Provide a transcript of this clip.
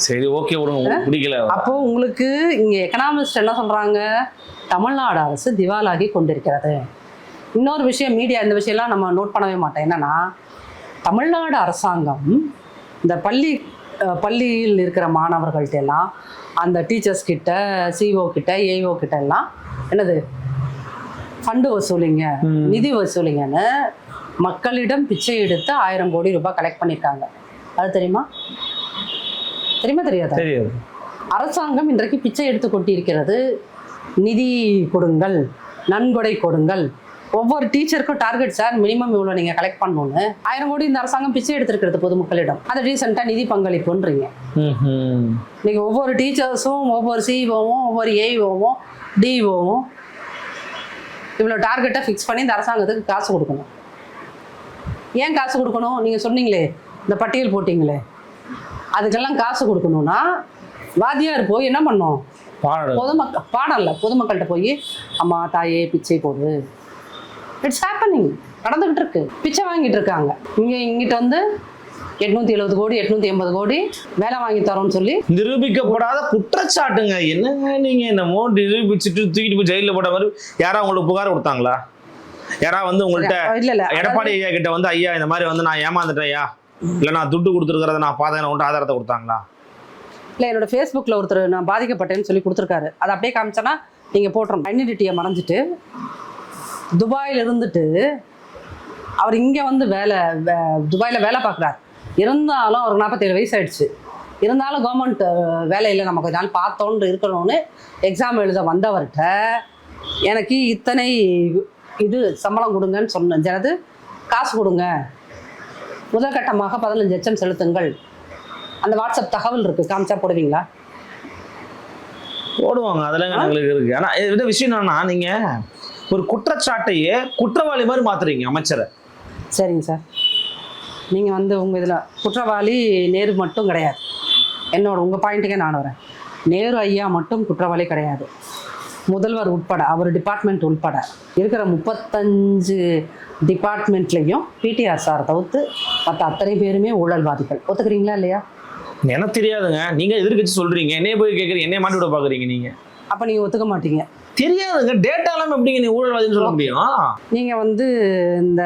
சரி ஓகே விடுங்க, பிடிக்கல. அப்போ உங்களுக்கு இங்க எக்கனாமிஸ்ட் என்ன சொல்றாங்க, தமிழ்நாடு அரசு திவாலாகி கொண்டிருக்கிறது. இன்னொரு விஷயம், மீடியா இந்த விஷயம்லாம் நம்ம நோட் பண்ணவே மாட்டோம். என்னன்னா, தமிழ்நாடு அரசாங்கம் இந்த பள்ளியில் இருக்கிற மாணவர்கள்ட்ட எல்லாம், அந்த டீச்சர்ஸ் கிட்ட, சிஓ கிட்ட, ஏஓ கிட்ட எல்லாம் என்னது ஃபண்டு வசூலிங்க, நிதி வசூலிங்கன்னு மக்களிடம் பிச்சை எடுத்து 1000 கோடி ரூபாய் கலெக்ட் பண்ணியிருக்காங்க. அது தெரியுமா? தெரியாதா? தெரியாது. அரசாங்கம் இன்றைக்கு பிச்சை எடுத்து கொண்டிருக்கிறது. நிதி கொடுங்கள், நன்கொடை கொடுங்கள். ஒவ்வொரு டீச்சருக்கும் டார்கெட் சார், மினிமம் இவ்வளோ நீங்கள் கலெக்ட் பண்ணணும்னு 1000 கோடி இந்த அரசாங்கம் பிச்சை எடுத்துருக்கிறது பொதுமக்களிடம். அதை ரீசெண்டாக நிதி பங்களிப்புன்றீங்க. நீங்கள் ஒவ்வொரு டீச்சர்ஸும், ஒவ்வொரு சிஇஓவும், ஒவ்வொரு ஏஇஓவும், டிஇஓவும் இவ்வளோ டார்கெட்டை ஃபிக்ஸ் பண்ணி இந்த அரசாங்கத்துக்கு காசு கொடுக்கணும். ஏன் காசு கொடுக்கணும்? நீங்கள் சொன்னீங்களே, இந்த பட்டியல் போட்டிங்களே, அதுக்கெல்லாம் காசு கொடுக்கணும்னா வாத்தியார் போய் என்ன பண்ணோம்? பாடம் இல்லை, பொதுமக்கள்கிட்ட போய் அம்மா தாயே பிச்சை போடு. இட்ஸ் ஹேப்பனிங், நடந்துகிட்டு இருக்கு. பிச்சை வாங்கிட்டு இருக்காங்க. இங்கிட்ட வந்து 870 கோடி 880 கோடி வேலை வாங்கி தரோம்னு சொல்லி நிரூபிக்கப்படாத குற்றச்சாட்டுங்க. என்னங்க நீங்க என்னமோ நிரூபிச்சுட்டு தூக்கிட்டு போய் ஜெயிலில் போட்ட மாதிரி யாரா உங்களுக்கு புகார் கொடுத்தாங்களா? யாரா வந்து உங்கள்கிட்ட இல்ல எடப்பாடி ஐயா கிட்ட வந்து, ஐயா இந்த மாதிரி வந்து நான் ஏமாந்துட்டேன் ஐயா, இல்லை நான் துட்டு கொடுத்துருக்கிறத நான் பார்த்தேன் உன்ட்டு ஆதாரத்தை கொடுத்தாங்களா? இல்லை, என்னோட ஃபேஸ்புக்கில் ஒருத்தர் நான் பாதிக்கப்பட்டேன்னு சொல்லி கொடுத்துருக்காரு. அதை அப்படியே காமிச்சேன்னா நீங்கள் போட்டுறோம். ஐடென்டிட்டியை மறைஞ்சிட்டு துபாயில் இருந்துட்டு அவர் இங்கே வந்து துபாயில் வேலை பார்க்குறாரு. இருந்தாலும் அவருக்கு 47 வயசு ஆயிடுச்சு. இருந்தாலும் கவர்மெண்ட் வேலையில் நம்ம கொஞ்ச நாள் பார்த்தோன்னு இருக்கணும்னு எக்ஸாம் எழுத வந்தவர்கிட்ட எனக்கு இத்தனை இது சம்பளம் கொடுங்கன்னு சொன்னேன். ஜனது காசு கொடுங்க, முதற்கட்டமாக 15 லட்சம் செலுத்துங்கள். அந்த வாட்ஸ்அப் தகவல் இருக்கு, காமிச்சா போடுவீங்களா? போடுவாங்க, அதெல்லாம் எங்களுக்கு இருக்கு. ஆனா இந்த விஷயம் என்னன்னா, நீங்க ஒரு குற்றச்சாட்டையே குற்றவாளி மாதிரி மாத்துறீங்க அமைச்சரை. சரிங்க சார், நீங்க வந்து உங்க இதுல குற்றவாளி நேரு மட்டும் கிடையாது. உங்க பாயிண்ட்டுக்கே நான் வரேன். நேரு ஐயா மட்டும் குற்றவாளி கிடையாது. முதல்வர் உட்பட, அவர் டிபார்ட்மெண்ட் உட்பட இருக்கிற 35 டிபார்ட்மெண்ட்லையும் பிடிஆர் சார் தவிர்த்து மற்ற அத்தனை பேருமே ஊழல்வாதிகள். ஒத்துக்கிறீங்களா இல்லையா? எனக்கு தெரியாதுங்க, நீங்க எதிர்கட்சி சொல்றீங்க, என்னைய போய் கேட்குறீங்க, என்னைய மாட்டி விட பாக்குறீங்க நீங்க. அப்ப நீங்க ஒத்துக்க மாட்டீங்க. தெரியாதுங்க, டேட்டா எல்லாம் எப்படிங்க நீ ஊழல்வாதின்னு சொல்ல முடியும்? நீங்க வந்து இந்த